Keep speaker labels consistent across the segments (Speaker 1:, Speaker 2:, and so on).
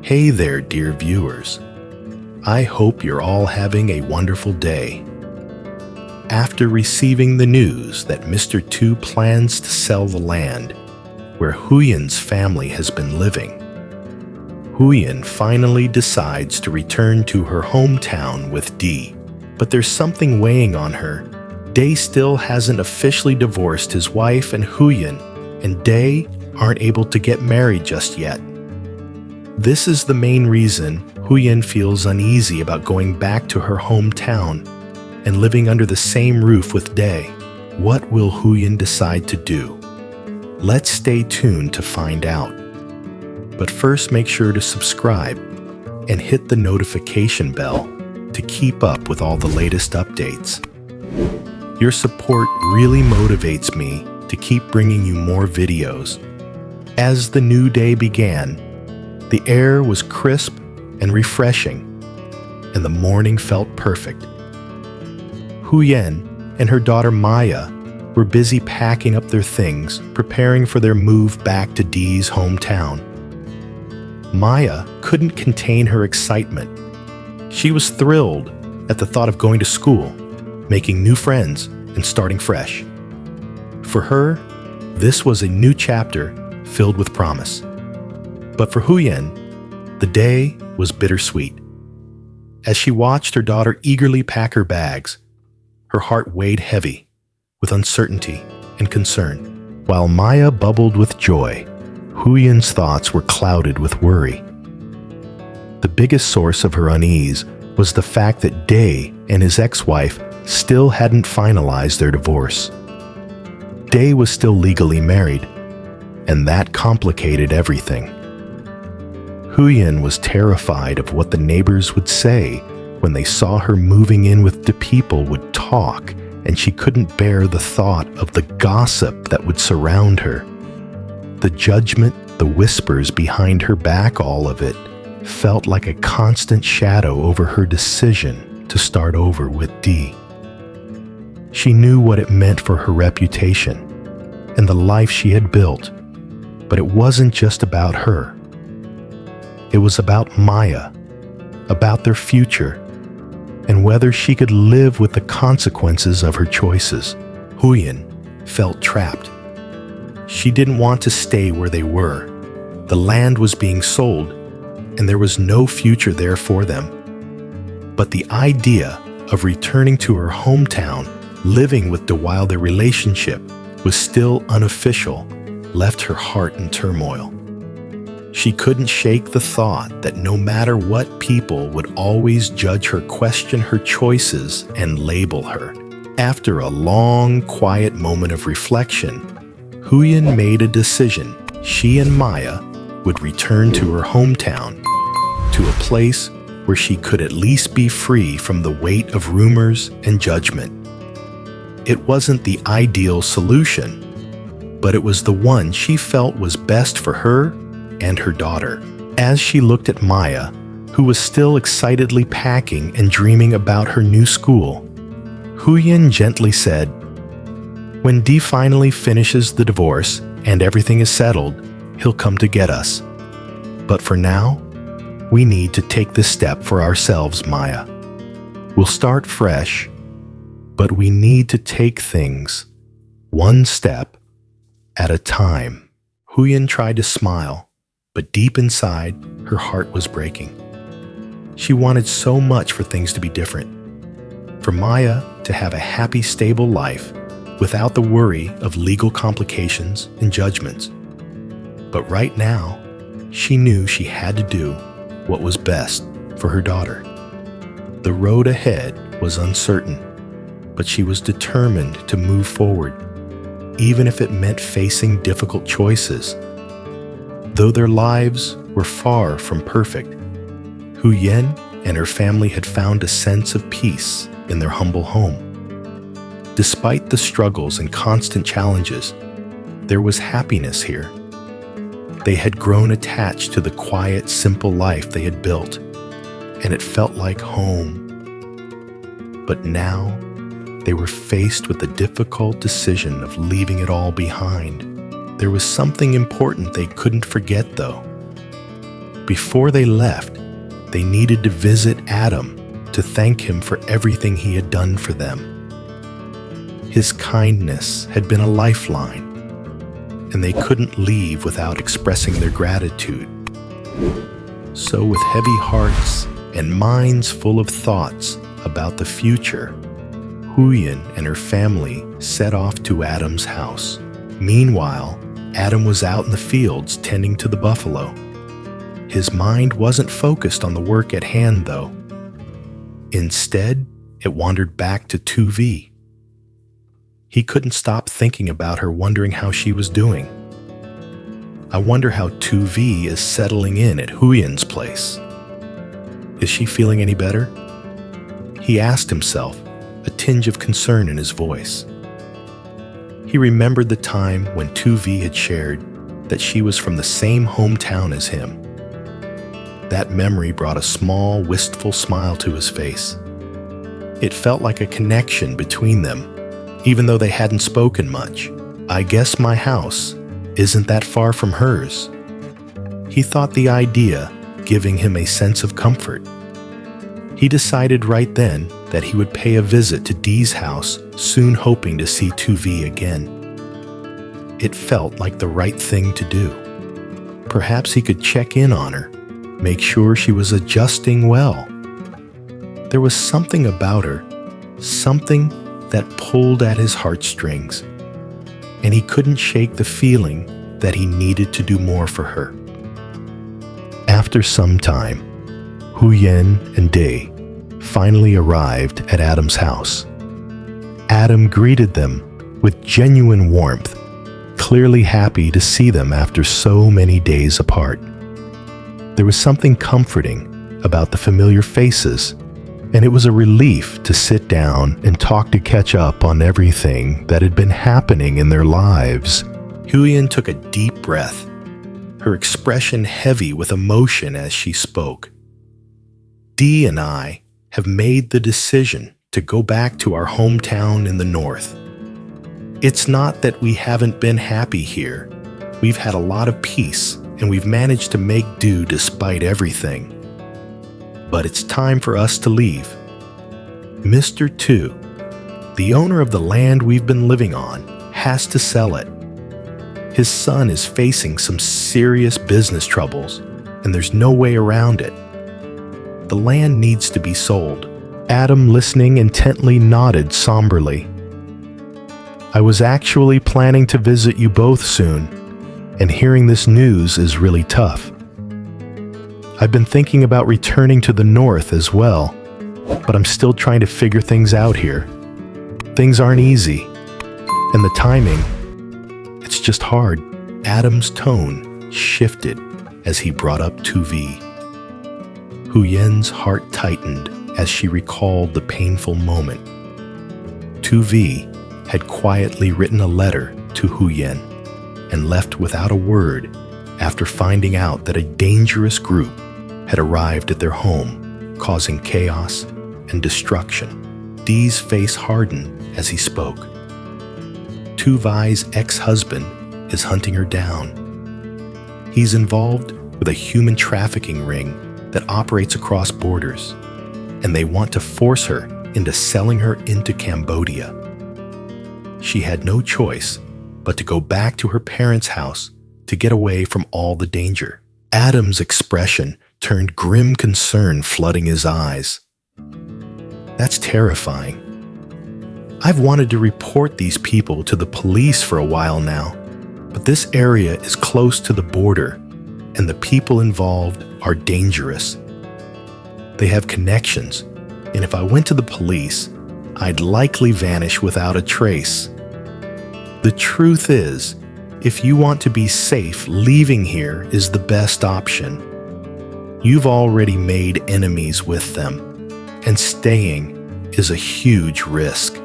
Speaker 1: Hey there, dear viewers. I hope you're all having a wonderful day. After receiving the news that Mr. Tu plans to sell the land where Huyen's family has been living, Huyen finally decides to return to her hometown with Dee. But there's something weighing on her. Dae still hasn't officially divorced his wife and Huyen, and Dae aren't able to get married just yet. This is the main reason Huyen feels uneasy about going back to her hometown and living under the same roof with Dae. What will Huyen decide to do? Let's stay tuned to find out. But first, make sure to subscribe and hit the notification bell to keep up with all the latest updates. Your support really motivates me to keep bringing you more videos. As the new day began, the air was crisp and refreshing, and the morning felt perfect. Huyen and her daughter Maya were busy packing up their things, preparing for their move back to Dee's hometown. Maya couldn't contain her excitement. She was thrilled at the thought of going to school, making new friends, and starting fresh. For her, this was a new chapter filled with promise. But for Huyen, the day was bittersweet. As she watched her daughter eagerly pack her bags, her heart weighed heavy with uncertainty and concern. While Maya bubbled with joy, Huyen's thoughts were clouded with worry. The biggest source of her unease was the fact that Dae and his ex-wife still hadn't finalized their divorce. Dae was still legally married, and that complicated everything. Huyen was terrified of what the neighbors would say when they saw her moving in with the people would talk, and she couldn't bear the thought of the gossip that would surround her. The judgment, the whispers behind her back, all of it felt like a constant shadow over her decision to start over with Dee. She knew what it meant for her reputation and the life she had built, but it wasn't just about her. It was about Maya, about their future, and whether she could live with the consequences of her choices. Huyen felt trapped. She didn't want to stay where they were. The land was being sold, and there was no future there for them. But the idea of returning to her hometown, living with Dae while their relationship was still unofficial, left her heart in turmoil. She couldn't shake the thought that no matter what, people would always judge her, question her choices, and label her. After a long, quiet moment of reflection, Huyen made a decision. She and Maya would return to her hometown, to a place where she could at least be free from the weight of rumors and judgment. It wasn't the ideal solution, but it was the one she felt was best for her and her daughter. As she looked at Maya, who was still excitedly packing and dreaming about her new school, Huyen gently said, "When Dee finally finishes the divorce and everything is settled, he'll come to get us. But for now, we need to take this step for ourselves, Maya. We'll start fresh, but we need to take things one step at a time." Huyen tried to smile, but deep inside, her heart was breaking. She wanted so much for things to be different. For Maya to have a happy, stable life without the worry of legal complications and judgments. But right now, she knew she had to do what was best for her daughter. The road ahead was uncertain, but she was determined to move forward, even if it meant facing difficult choices. Though their lives were far from perfect, Huyen and her family had found a sense of peace in their humble home. Despite the struggles and constant challenges, there was happiness here. They had grown attached to the quiet, simple life they had built, and it felt like home. But now, they were faced with the difficult decision of leaving it all behind. There was something important they couldn't forget, though. Before they left, they needed to visit Adam to thank him for everything he had done for them. His kindness had been a lifeline, and they couldn't leave without expressing their gratitude. So with heavy hearts and minds full of thoughts about the future, Huyen and her family set off to Adam's house. Meanwhile, Adam was out in the fields tending to the buffalo. His mind wasn't focused on the work at hand, though. Instead, it wandered back to Tu-Vi. He couldn't stop thinking about her, wondering how she was doing. I wonder how Tu-Vi is settling in at Huyen's place. Is she feeling any better? He asked himself, a tinge of concern in his voice. He remembered the time when Tu-Vi had shared that she was from the same hometown as him. That memory brought a small, wistful smile to his face. It felt like a connection between them, even though they hadn't spoken much. I guess my house isn't that far from hers. He thought the idea giving him a sense of comfort. He decided right then that he would pay a visit to Dee's house, soon hoping to see Tu-Vi again. It felt like the right thing to do. Perhaps he could check in on her, make sure she was adjusting well. There was something about her, something that pulled at his heartstrings, and he couldn't shake the feeling that he needed to do more for her. After some time, Huyen and Dee finally arrived at Adam's house. Adam greeted them with genuine warmth, clearly happy to see them after so many days apart. There was something comforting about the familiar faces, and it was a relief to sit down and talk to catch up on everything that had been happening in their lives. Huyen took a deep breath, her expression heavy with emotion as she spoke. Dee and I have made the decision to go back to our hometown in the north. It's not that we haven't been happy here. We've had a lot of peace, and we've managed to make do despite everything. But it's time for us to leave. Mr. Tu, the owner of the land we've been living on, has to sell it. His son is facing some serious business troubles, and there's no way around it. The land needs to be sold. Adam, listening intently, nodded somberly. I was actually planning to visit you both soon, and hearing this news is really tough. I've been thinking about returning to the north as well, but I'm still trying to figure things out here. Things aren't easy, and the timing, it's just hard. Adam's tone shifted as he brought up Tu-Vi. Huyen's heart tightened as she recalled the painful moment. Tu-Vi had quietly written a letter to Huyen and left without a word after finding out that a dangerous group had arrived at their home, causing chaos and destruction. Dee's face hardened as he spoke. Tu-Vi's ex-husband is hunting her down. He's involved with a human trafficking ring that operates across borders, and they want to force her into selling her into Cambodia. She had no choice but to go back to her parents' house to get away from all the danger. Adam's expression turned grim concern, flooding his eyes. That's terrifying. I've wanted to report these people to the police for a while now, but this area is close to the border, and the people involved are dangerous. They have connections, and if I went to the police, I'd likely vanish without a trace. The truth is, if you want to be safe, leaving here is the best option. You've already made enemies with them, and staying is a huge risk.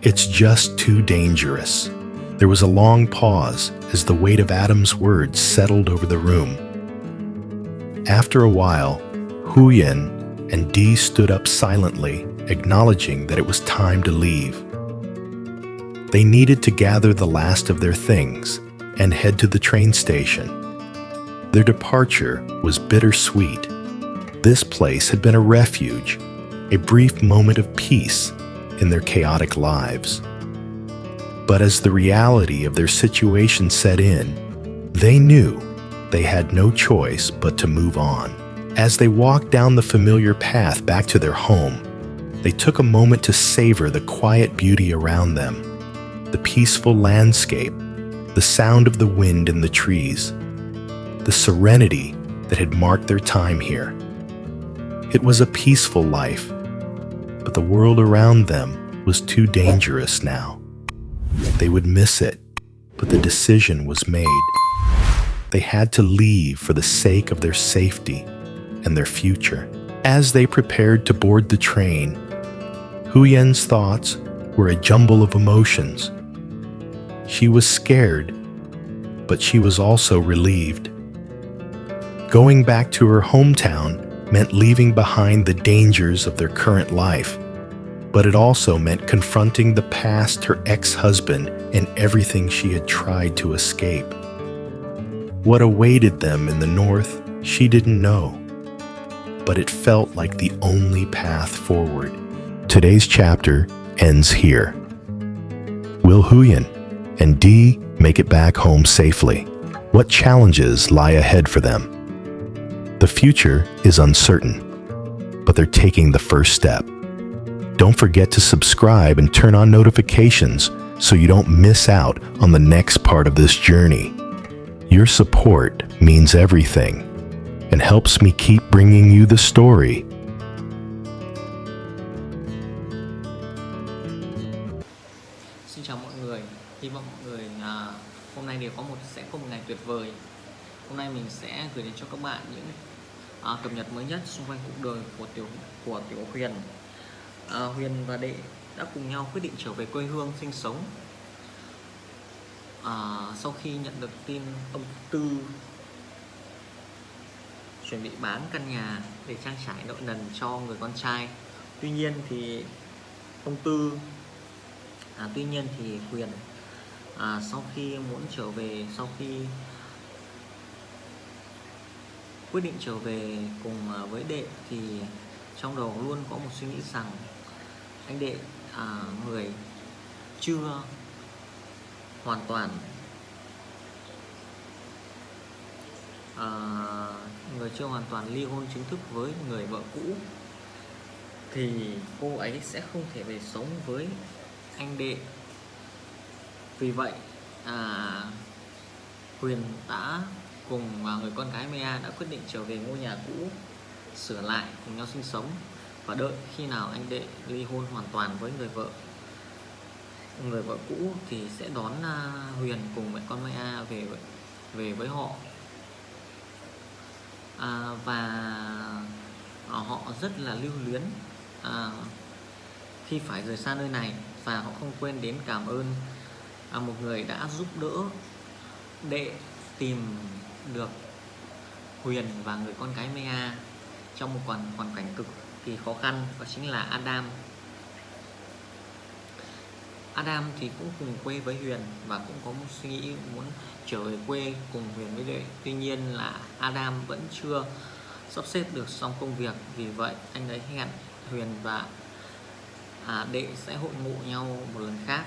Speaker 1: It's just too dangerous. There was a long pause as the weight of Adam's words settled over the room. After a while, Huyen and Dee stood up silently, acknowledging that it was time to leave. They needed to gather the last of their things and head to the train station. Their departure was bittersweet. This place had been a refuge, a brief moment of peace in their chaotic lives. But as the reality of their situation set in, they knew they had no choice but to move on. As they walked down the familiar path back to their home, they took a moment to savor the quiet beauty around them, the peaceful landscape, the sound of the wind in the trees, the serenity that had marked their time here. It was a peaceful life, but the world around them was too dangerous now. They would miss it, but the decision was made. They had to leave for the sake of their safety and their future. As they prepared to board the train, Huyen's thoughts were a jumble of emotions. She was scared, but she was also relieved. Going back to her hometown meant leaving behind the dangers of their current life, but it also meant confronting the past, her ex-husband, and everything she had tried to escape. What awaited them in the north, she didn't know, but it felt like the only path forward. Today's chapter ends here. Will Huyen and Dee make it back home safely? What challenges lie ahead for them? The future is uncertain, but they're taking the first step. Don't forget to subscribe and turn on notifications so you don't miss out on the next part of this journey. Your support means everything and helps me keep bringing you the story.
Speaker 2: Xin chào mọi người, hy vọng mọi người hôm nay đều sẽ có một ngày tuyệt vời. Hôm nay mình sẽ gửi đến cho các bạn những cập nhật mới nhất xung quanh cuộc đời của Tiểu Huyền. Huyền và Đệ đã cùng nhau quyết định trở về quê hương sinh sống. Sau khi nhận được tin ông Tư chuẩn bị bán căn nhà để trang trải nợ nần cho người con trai. Tuy nhiên thì Huyền sau khi muốn trở về, sau khi quyết định trở về cùng với Đệ thì trong đầu luôn có một suy nghĩ rằng anh Đệ người chưa hoàn toàn ly hôn chính thức với người vợ cũ thì cô ấy sẽ không thể về sống với anh Đệ. Vì vậy Huyền đã cùng người con gái Mea đã quyết định trở về ngôi nhà cũ, sửa lại cùng nhau sinh sống và đợi khi nào anh Đệ ly hôn hoàn toàn với người vợ cũ thì sẽ đón Huyền cùng mẹ con Mea về với họ. Và họ rất là lưu luyến khi phải rời xa nơi này, và họ không quên đến cảm ơn một người đã giúp đỡ Đệ tìm được Huyền và người con gái Mea trong một hoàn cảnh cực kỳ khó khăn, đó chính là Adam. Adam thì cũng cùng quê với Huyền và cũng có một suy nghĩ muốn trở về quê cùng Huyền với Đệ. Tuy nhiên là Adam vẫn chưa sắp xếp được xong công việc, vì vậy anh ấy hẹn Huyền và Đệ sẽ hội ngộ nhau một lần khác.